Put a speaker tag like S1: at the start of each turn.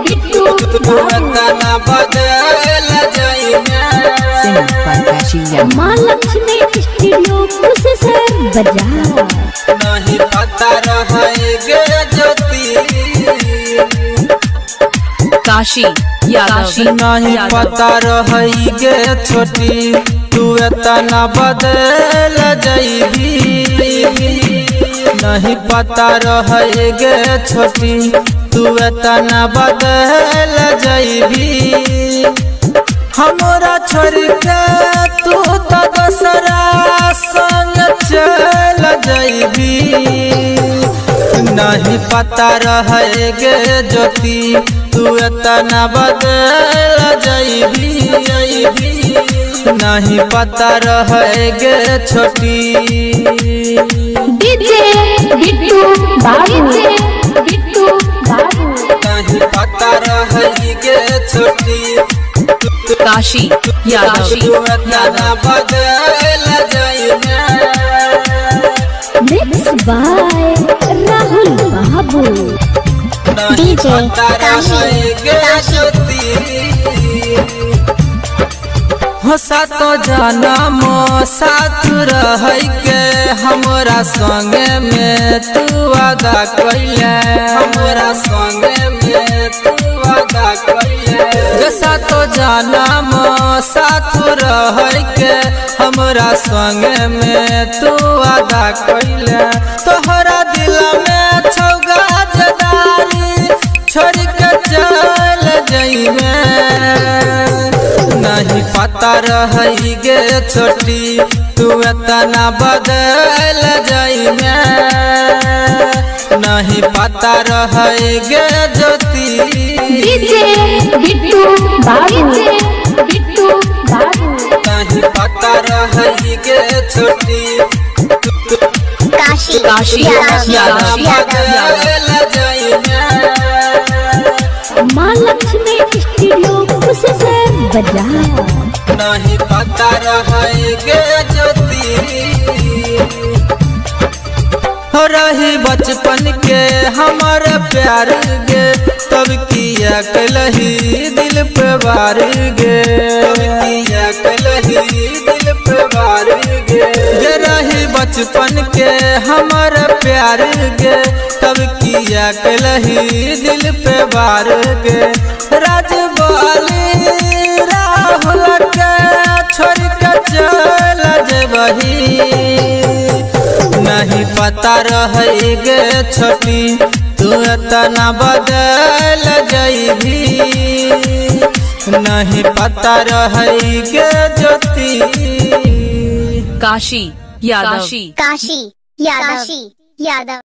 S1: बिट्टू तना बदल जाइबे।
S2: माँ लक्ष्मी स्टूडियो प्रोसेसर बाजार।
S1: नहीं पता रहेगे ज्योति
S3: काशी यादव।
S1: नहीं पता रहेगे छोटी तू तना बदल जाइबी। नहीं पता रहेगे छोटी तू तना बदल जाइबी। हमरा छोड़ के तू तो दूसरा संग चल जाइबी। नहीं पता रहेगे ज्योति तू तना बदल जाइबी। नहीं पता रहेगे छोटी
S2: डीजे बिट्टू बाबू।
S1: नहीं पता रहेगे छोटी
S3: काशी यादव।
S1: तना बदल जाइबे।
S2: मिक्स बाय राहुल बाबू।
S1: नहीं पता रहेगे ज्योति हो सातो जन्म साथ रह के हमरा संगे में तू वादा कइले। हमरा संगे में तू वादा कइले। सातो जन्म साथ रह के हमरा संगे में तू वादा कइले। तोहरा दिल में छौगा जदारी छोड़ के चल जाइबे। नहीं पता रहेगे छोटी तू तना बदल जाइबे। नहीं पता रहेगे ज्योति
S2: डीजे बिट्टू बाबू।
S1: नहीं पता रहेगे छोटी
S3: काशी यादव।
S1: बदल जाइबे।
S2: माँ लक्ष्मी स्टूडियो प्रोसेसर बाजार।
S1: नहीं पता रहेगे ज्योति हो रही बचपन के हमारे प्यार गे तब किया कलही दिल पे वार गे। तब किया कलही दिल पे वार गे। रही बचपन के हमारे प्यार गे तब किया कलही दिल पे वार गे। राजबाली राहुल के छोड़ के चल जबही। नहीं पता रहेगे छोटी तू तना बदल जाइबी। नहीं पता रहेगे ज्योति
S3: काशी यादव।
S4: काशी यादव।